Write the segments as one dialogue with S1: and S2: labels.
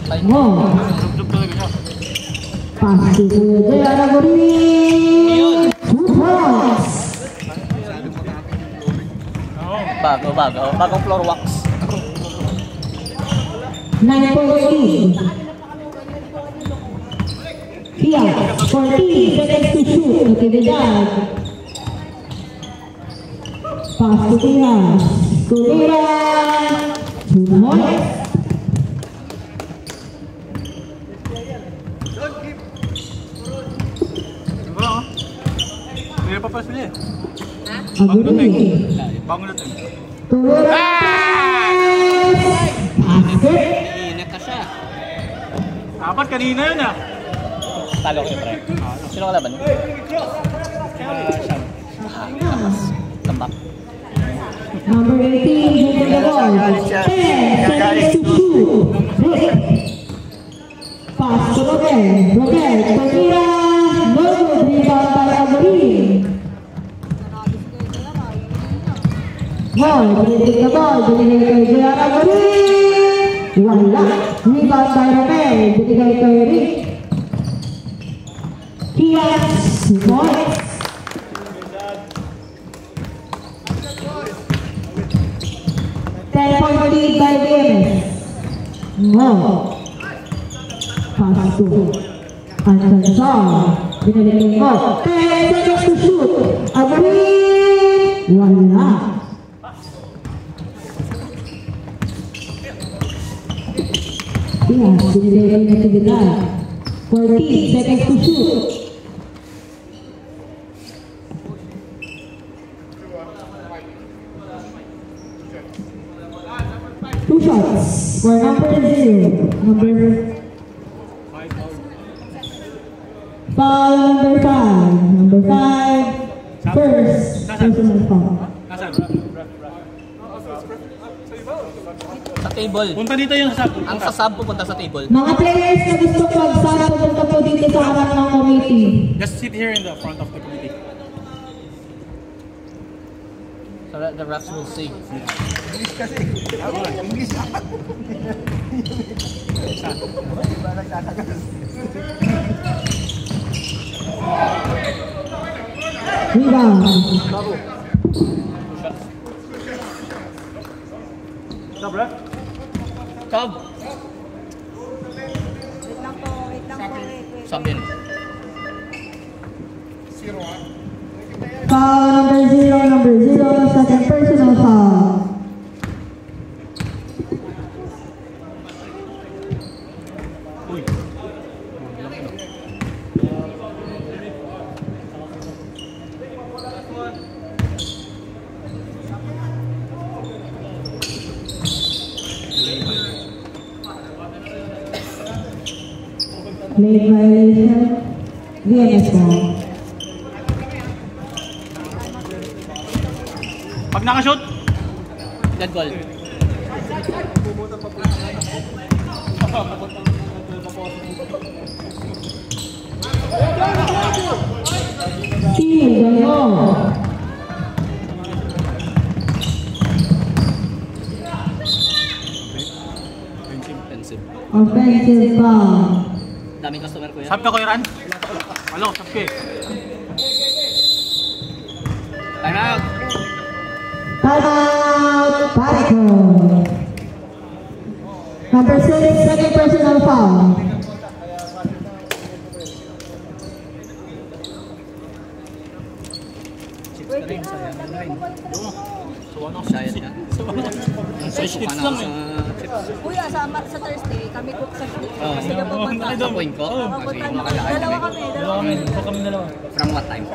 S1: Wow. Pass to Kuya Jay. 2 points.
S2: Bagong floor wax.
S1: 9 points lead. Kia, 14 seconds to shoot. Natividad. Pass to Kia. Kulira. 2 points.
S3: Hindi pa pa sila eh.
S1: Aguri.
S3: Bangon natin.
S1: Kulira.
S2: Iinak ka siya.
S3: Dapat kanina yun ah.
S2: Talo kayo, pre. Sino ka laban? Tambak.
S1: Number 18, holding the ball. 10 seconds to shoot. Pass to Rodel. Rodel, Kulira. No good. Rebound by Aguri. Ball, breaking the ball. Binigay kay J.R. Aguri. Wala. Rebound by Rodel. Binigay kay Rick. Kia, 2 points. Point lead by James. Wow. Pass to Anton. Binalik mo. 10 seconds to shoot. Aguri. Wala. Yes, binalik na Tividad. 14 seconds to shoot. Shots for number 0. Number 5. Number 5. First personal foul.
S2: Sa table.
S3: Punta dito yung sasab.
S2: Ang sasab pupunta sa table.
S1: Mga players na gusto mag-sub, pupunta po dito sa harap ng committee.
S3: Just sit here in the front of the committee.
S2: So that the refs will see.
S4: English kasi. English apat.
S1: Rebound.
S3: Stop, ref.
S2: Cobb. Sabi yun.
S1: Foul number 0, second personal foul.
S3: Uy.
S1: Late violation. VNS ball.
S3: Pag nakashoot,
S2: Dead goal.
S1: Team, gano'n. Offensive foul.
S2: Daming customer ko yan.
S3: sab ka ko Iran? Hello, sab ka eh.
S2: Time out.
S1: Timeout, Parico. Number 6, second personal foul.
S2: Sayad ka. Yung sa chips lang eh.
S5: Kuya, sa Thursday, kami cook sa shoot. Kasi na pupunta.
S2: Sa point ko? Kasi makalakad
S5: Dalawa
S2: kami.
S5: kami.
S3: Ito kami dalawa.
S2: From what time?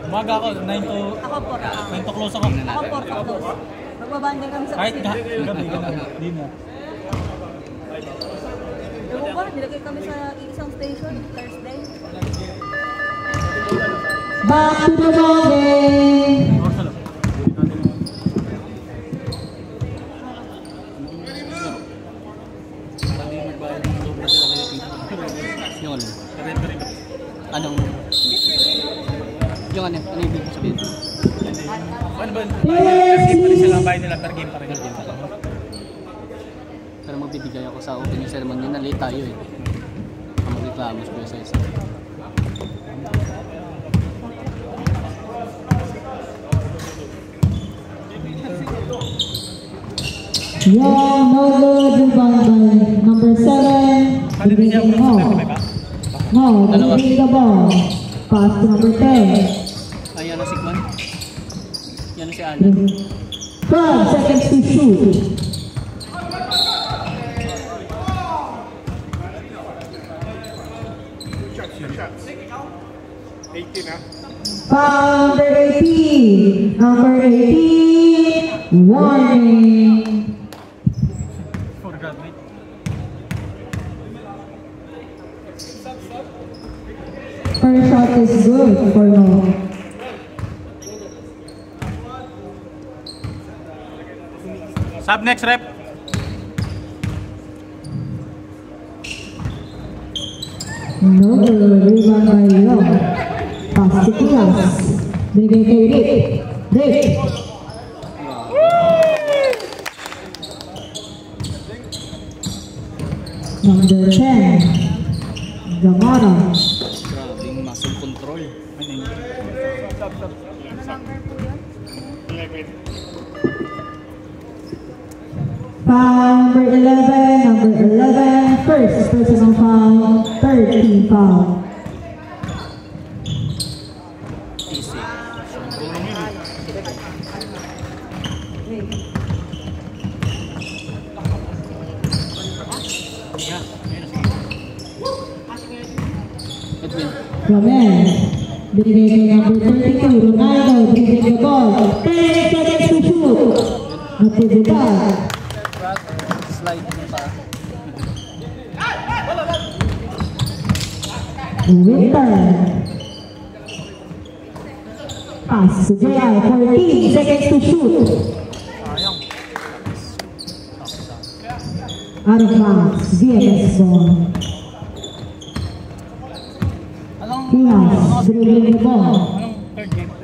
S3: Umaga ako, 9 to...
S5: Ako 4.
S3: 9 to close ako.
S5: Ako 4 to close. Magbabanding kami sa
S3: Kahit
S5: Thursday.
S3: gabi, di na.
S5: Ewan ba, nilagay kami sa isang station, Thursday.
S1: Back to the ball game.
S2: Yung ano? Anong? Yung ano? Ano yung ibig sabihin?
S3: Ano ba? Per game pa rin sila, bayad nila per game pa rin.
S2: Pero bibigay ako sa opening ceremony na late tayo eh. Ang magreklamo sa BSS.
S1: Yeah, no good. Rebound by number 7.
S3: Bali din siya
S1: Bigay
S3: sa
S1: mo.
S3: 35 ba?
S1: No, bigay the ball. Pass to number 10.
S2: Ay, yan na si Kwan. Yan na si Alan.
S1: 12 seconds to shoot.
S4: Shots. 18 ha?
S1: Foul number 18. Number 18. Warning.
S3: For graduate.
S1: First shot is good for no.
S3: Sub next rep.
S1: No good. Rebound by Long. Pass to Kias. Bigay kay Rick. Rick. Number 10. Gamara.
S2: Grabing muscle control.
S1: Foul number 11. Number 11. First personal foul. 13 foul.
S2: Easy. Edwin.
S1: Romel. Binigay kay number 32. Ronaldo. Binigay the ball. 10 seconds to shoot. Natibigay.
S2: Slide mo pa.
S1: Winter. Pass to JR. 14 seconds to shoot. Out of bounds. DMS ball. Kias. Dribbling the ball.
S3: Anong third game?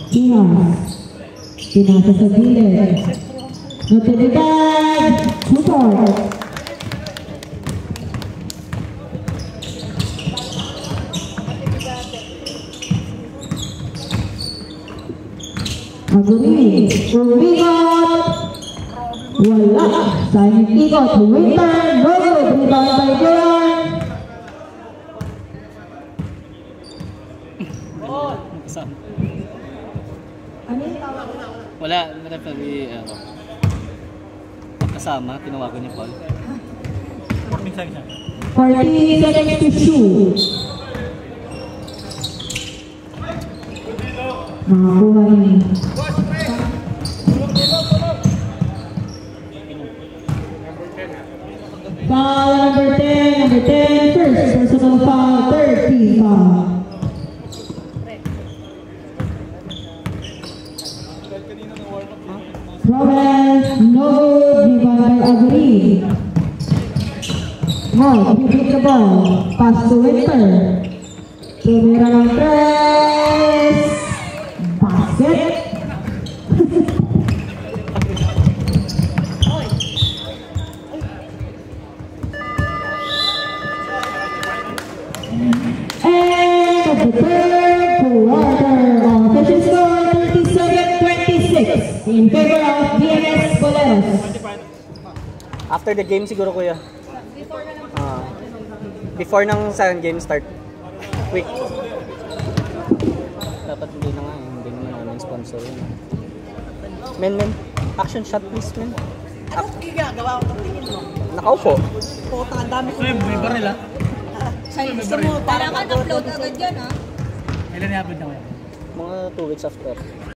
S1: Kias. Pinasa sa gilid. Natividad. Support. Aguri. Umigot. Wala. Sayang ikot. Winter. No good. Rebound by Joran.
S2: Kasama.
S5: Ano yung tawag?
S2: Wala, referee, kasama, tinawagan niya Paul.
S3: 14 seconds.
S1: 40 seconds to shoot. Nakakuha niya. Foul number 10. Number 10. First personal foul. 13 foul. Robert, no good. Rebound by Aguri. Mo, bibig the ball. Pass to Winter. Tumira ng press. Basket. And of the third quarter, official score 37-26 in favor of DMS Boleros.
S2: After the game siguro kuya.
S5: Before na lang.
S2: Before ng second game start. Quick. Dapat hindi na nga, hindi naman namin sponsor yun. Men, action shot please, men.
S6: Anong ginagawa ko tingin mo?
S2: Nakaupo.
S6: Puta, ang dami ko.
S3: So yung may baril ha?
S6: Gusto mo,
S5: Kailangan upload agad yan, ha?
S3: Kailan i-upload na ko yan?
S2: Mga 2 weeks after.